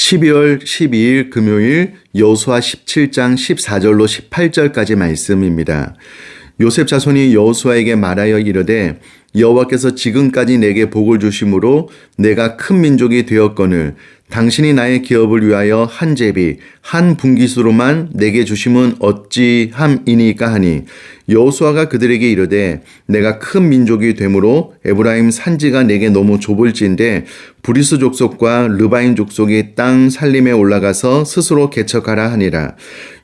12월 12일 금요일 여호수아 17장 14절로 18절까지 말씀입니다. 요셉 자손이 여호수아에게 말하여 이르되 여호와께서 지금까지 내게 복을 주심으로 내가 큰 민족이 되었거늘 당신이 나의 기업을 위하여 한 제비 한 분깃으로만 내게 주심은 어찌함이니까 하니 여호수아가 그들에게 이르되 내가 큰 민족이 되므로 에브라임 산지가 내게 너무 좁을진데 브리스 족속과 르바인 족속이 땅 살림에 올라가서 스스로 개척하라 하니라.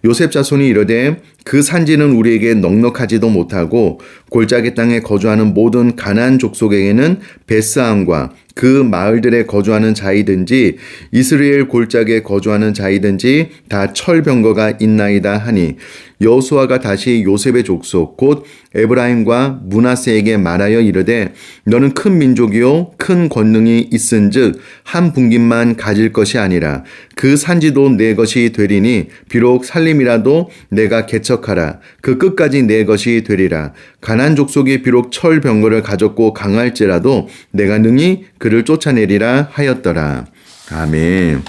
요셉 자손이 이르되 그 산지는 우리에게 넉넉하지도 못하고 골짜기 땅에 거주하는 모든 가나안 족속에게는 베스안과 그 마을들에 거주하는 자이든지 이스라엘 골짜기에 거주하는 자이든지 다 철병거가 있나이다 하니 여호수아가 다시 요셉의 족속 곧 에브라임과 므낫세에게 말하여 이르되 너는 큰 민족이요 큰 권능이 있은즉 한 분깃만 가질 것이 아니라 그 산지도 내 것이 되리니 비록 살림이라도 내가 개척하라 그 끝까지 내 것이 되리라. 가나안 족속이 비록 철병거를 가졌고 강할지라도 내가 능히 그를 쫓아내리라 하였더라. 아멘.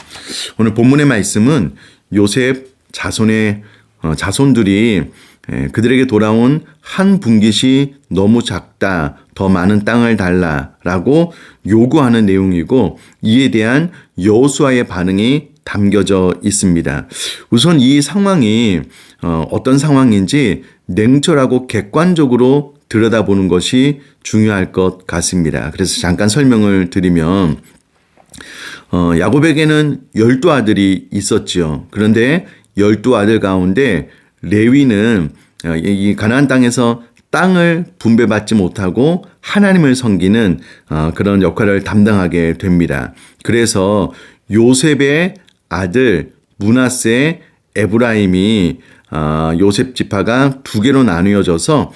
오늘 본문의 말씀은 요셉 자손의 자손들이 그들에게 돌아온 한 분깃이 너무 작다, 더 많은 땅을 달라라고 요구하는 내용이고 이에 대한 여호수아의 반응이 담겨져 있습니다. 우선 이 상황이 어떤 상황인지 냉철하고 객관적으로 들여다보는 것이 중요할 것 같습니다. 그래서 잠깐 설명을 드리면 야곱에게는 12아들이 있었지요. 그런데 12아들 가운데 레위는 이 가나안 땅에서 땅을 분배받지 못하고 하나님을 섬기는 그런 역할을 담당하게 됩니다. 그래서 요셉의 아들 므낫세, 에브라임이 요셉 지파가 두 개로 나누어져서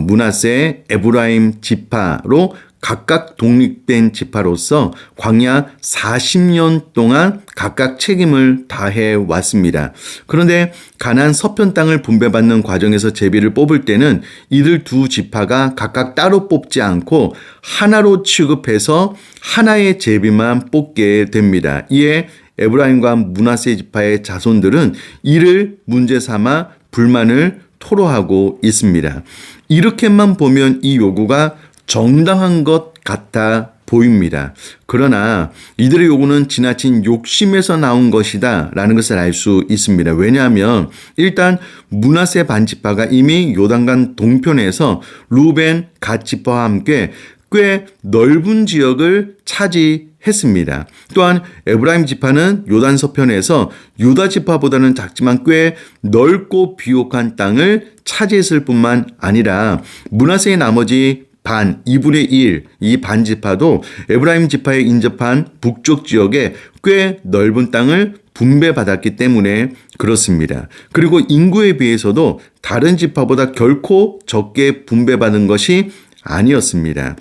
므낫세, 에브라임 지파로 각각 독립된 지파로서 광야 40년 동안 각각 책임을 다해 왔습니다. 그런데 가나안 서편 땅을 분배받는 과정에서 제비를 뽑을 때는 이들 두 지파가 각각 따로 뽑지 않고 하나로 취급해서 하나의 제비만 뽑게 됩니다. 이에 에브라임과 므낫세 지파의 자손들은 이를 문제 삼아 불만을 토로하고 있습니다. 이렇게만 보면 이 요구가 정당한 것 같아 보입니다. 그러나 이들의 요구는 지나친 욕심에서 나온 것이다 라는 것을 알 수 있습니다. 왜냐하면 일단 므낫세 반지파가 이미 요단강 동편에서 루벤 갓 지파와 함께 꽤 넓은 지역을 차지했습니다. 또한 에브라임 지파는 요단 서편에서 유다 지파보다는 작지만 꽤 넓고 비옥한 땅을 차지했을 뿐만 아니라 므낫세의 나머지 반, 2분의 1, 이 반지파도 에브라임 지파에 인접한 북쪽 지역에 꽤 넓은 땅을 분배받았기 때문에 그렇습니다. 그리고 인구에 비해서도 다른 지파보다 결코 적게 분배받은 것이 아니었습니다.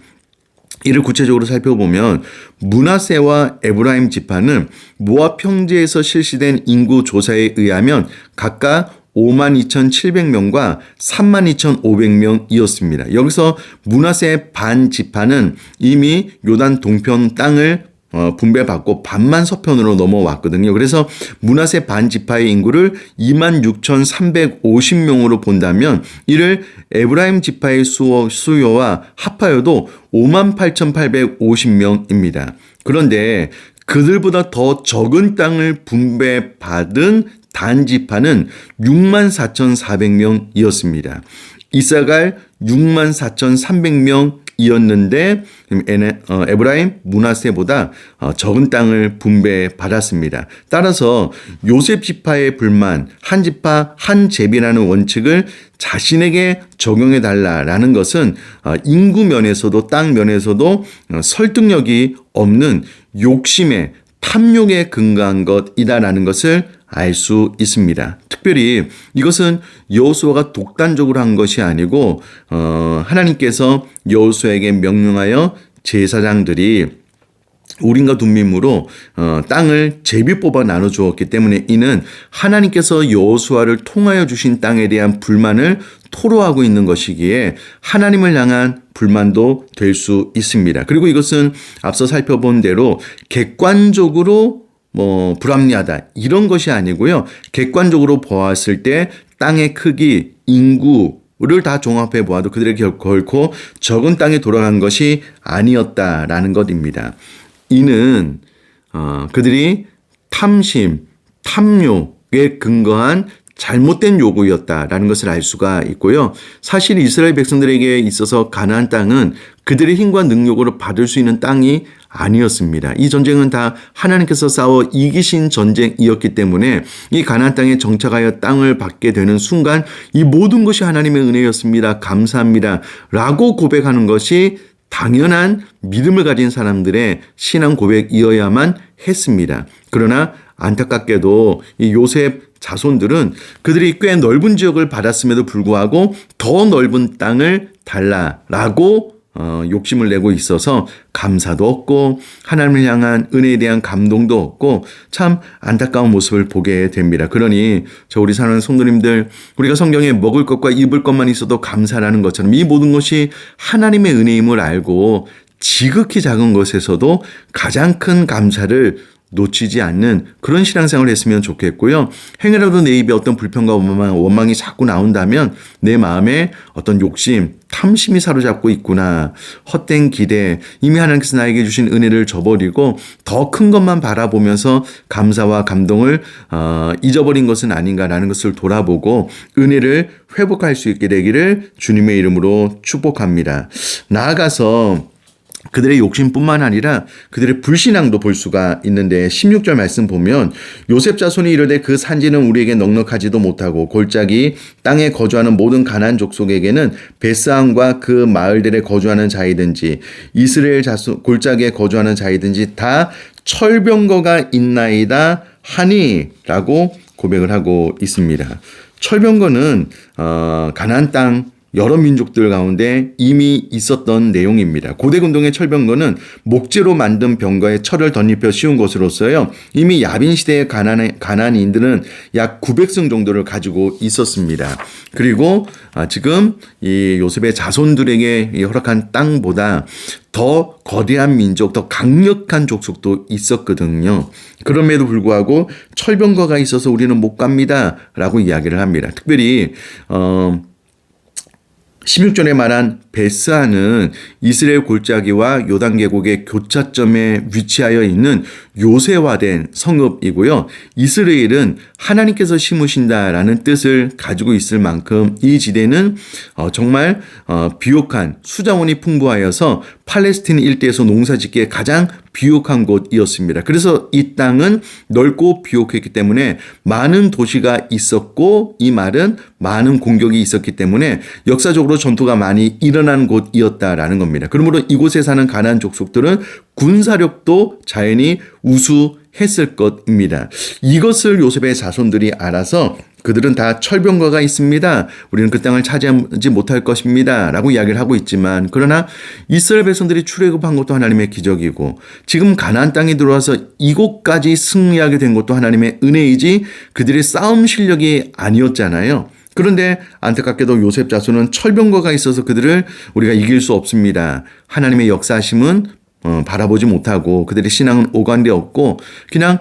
이를 구체적으로 살펴보면 므낫세와 에브라임 지파는 모압 평지에서 실시된 인구 조사에 의하면 각각 52,700명과 32,500명이었습니다. 여기서 므낫세 반 지파는 이미 요단 동편 땅을 분배받고 반만 서편으로 넘어왔거든요. 그래서 므낫세 반 지파의 인구를 26,350명으로 본다면 이를 에브라임 지파의 수요와 합하여도 58,850명입니다. 그런데 그들보다 더 적은 땅을 분배받은 단지파는 64,400명이었습니다. 이사갈 64,300명이었는데 에브라임 므낫세보다 적은 땅을 분배받았습니다. 따라서 요셉 지파의 불만, 한 지파 한 제비라는 원칙을 자신에게 적용해 달라라는 것은 인구 면에서도 땅 면에서도 설득력이 없는 욕심에 탐욕에 근거한 것이다라는 것을 알 수 있습니다. 특별히 이것은 여호수아가 독단적으로 한 것이 아니고 하나님께서 여호수아에게 명령하여 제사장들이 우림과 둠밈으로 땅을 제비 뽑아 나눠 주었기 때문에 이는 하나님께서 여호수아를 통하여 주신 땅에 대한 불만을 토로하고 있는 것이기에 하나님을 향한 불만도 될 수 있습니다. 그리고 이것은 앞서 살펴본 대로 객관적으로 불합리하다 이런 것이 아니고요. 객관적으로 보았을 때 땅의 크기, 인구를 다 종합해 보아도 그들에게 결코 적은 땅에 돌아간 것이 아니었다라는 것입니다. 이는 그들이 탐심, 탐욕에 근거한 잘못된 요구였다라는 것을 알 수가 있고요. 사실 이스라엘 백성들에게 있어서 가나안 땅은 그들의 힘과 능력으로 받을 수 있는 땅이 아니었습니다. 이 전쟁은 다 하나님께서 싸워 이기신 전쟁이었기 때문에 이 가나안 땅에 정착하여 땅을 받게 되는 순간 이 모든 것이 하나님의 은혜였습니다. 감사합니다. 라고 고백하는 것이 당연한 믿음을 가진 사람들의 신앙 고백이어야만 했습니다. 그러나 안타깝게도 이 요셉 자손들은 그들이 꽤 넓은 지역을 받았음에도 불구하고 더 넓은 땅을 달라라고 욕심을 내고 있어서 감사도 없고 하나님을 향한 은혜에 대한 감동도 없고 참 안타까운 모습을 보게 됩니다. 그러니 우리 사랑하는 성도님들, 우리가 성경에 먹을 것과 입을 것만 있어도 감사라는 것처럼 이 모든 것이 하나님의 은혜임을 알고 지극히 작은 것에서도 가장 큰 감사를 놓치지 않는 그런 신앙생활을 했으면 좋겠고요. 행여라도 내 입에 어떤 불평과 원망이 자꾸 나온다면 내 마음에 어떤 욕심, 탐심이 사로잡고 있구나. 헛된 기대, 이미 하나님께서 나에게 주신 은혜를 저버리고 더 큰 것만 바라보면서 감사와 감동을 잊어버린 것은 아닌가라는 것을 돌아보고 은혜를 회복할 수 있게 되기를 주님의 이름으로 축복합니다. 나아가서 그들의 욕심뿐만 아니라 그들의 불신앙도 볼 수가 있는데 16절 말씀 보면 요셉 자손이 이르되 그 산지는 우리에게 넉넉하지도 못하고 골짜기 땅에 거주하는 모든 가나안 족속에게는 벳스함과 그 마을들에 거주하는 자이든지 이스라엘 자손 골짜기에 거주하는 자이든지 다 철병거가 있나이다 하니라고 고백을 하고 있습니다. 철병거는 가나안 땅 여러 민족들 가운데 이미 있었던 내용입니다. 고대 근동의 철병거는 목재로 만든 병거에 철을 덧입혀 씌운 것으로서요. 이미 야빈 시대의 가나안인들은 약 900성 정도를 가지고 있었습니다. 그리고 지금 이 요셉의 자손들에게 허락한 땅보다 더 거대한 민족, 더 강력한 족속도 있었거든요. 그럼에도 불구하고 철병거가 있어서 우리는 못 갑니다 라고 이야기를 합니다. 특별히 16절에 말한 벳스하는 이스라엘 골짜기와 요단 계곡의 교차점에 위치하여 있는 요새화된 성읍이고요. 이스라엘은 하나님께서 심으신다라는 뜻을 가지고 있을 만큼 이 지대는 정말 비옥한 수자원이 풍부하여서 팔레스틴 일대에서 농사짓기에 가장 비옥한 곳이었습니다. 그래서 이 땅은 넓고 비옥했기 때문에 많은 도시가 있었고 이 말은 많은 공격이 있었기 때문에 역사적으로 전투가 많이 일어난 곳이었다라는 겁니다. 그러므로 이곳에 사는 가나안 족속들은 군사력도 자연히 우수했을 것입니다. 이것을 요셉의 자손들이 알아서 그들은 다 철병거가 있습니다. 우리는 그 땅을 차지하지 못할 것입니다. 라고 이야기를 하고 있지만 그러나 이스라엘 백성들이 출애굽한 것도 하나님의 기적이고 지금 가나안 땅에 들어와서 이곳까지 승리하게 된 것도 하나님의 은혜이지 그들의 싸움 실력이 아니었잖아요. 그런데 안타깝게도 요셉 자손은 철병거가 있어서 그들을 우리가 이길 수 없습니다. 하나님의 역사하심은 바라보지 못하고 그들의 신앙은 오간데 없고 그냥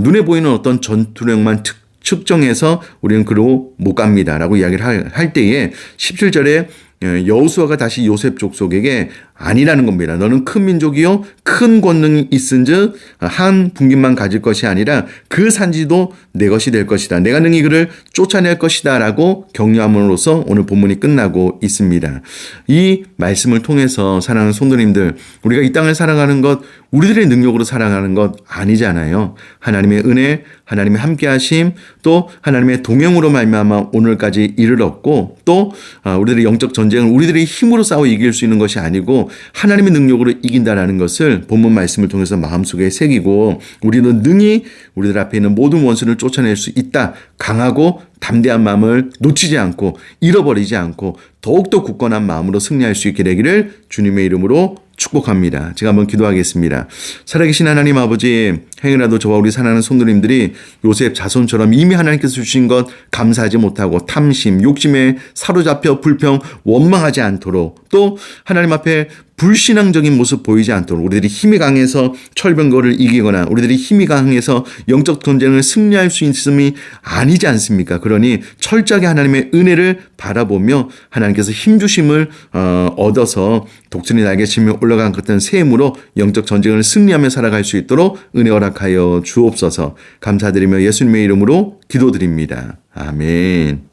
눈에 보이는 어떤 전투력만 측정해서 우리는 그로 못 갑니다라고 이야기를 할 때에 17절에 여호수아가 다시 요셉 족속에게 아니라는 겁니다. 너는 큰 민족이요 큰 권능이 있은즉 한 분깃만 가질 것이 아니라 그 산지도 내 것이 될 것이다. 내가 능히 그를 쫓아낼 것이다 라고 격려함으로써 오늘 본문이 끝나고 있습니다. 이 말씀을 통해서 사랑하는 성도님들, 우리가 이 땅을 살아가는 것 우리들의 능력으로 살아가는 것 아니잖아요. 하나님의 은혜, 하나님의 함께하심, 또 하나님의 동행으로 말미암아 오늘까지 이르렀고 또 우리들의 영적 전쟁을 우리들의 힘으로 싸워 이길 수 있는 것이 아니고 하나님의 능력으로 이긴다라는 것을 본문 말씀을 통해서 마음속에 새기고 우리는 능히 우리들 앞에 있는 모든 원수를 쫓아낼 수 있다. 강하고 담대한 마음을 놓치지 않고 잃어버리지 않고 더욱더 굳건한 마음으로 승리할 수 있게 되기를 주님의 이름으로 축복합니다. 제가 한번 기도하겠습니다. 살아계신 하나님 아버지, 행여라도 저와 우리 사랑하는 성도님들이 요셉 자손처럼 이미 하나님께서 주신 것 감사하지 못하고 탐심, 욕심에 사로잡혀 불평, 원망하지 않도록 또 하나님 앞에 불신앙적인 모습 보이지 않도록 우리들이 힘이 강해서 철병거를 이기거나 우리들이 힘이 강해서 영적 전쟁을 승리할 수 있음이 아니지 않습니까? 그러니 철저하게 하나님의 은혜를 바라보며 하나님께서 힘주심을 얻어서 독수리 날개치며 올라간 같은 새 힘으로 영적 전쟁을 승리하며 살아갈 수 있도록 은혜 허락하여 주옵소서. 감사드리며 예수님의 이름으로 기도드립니다. 아멘.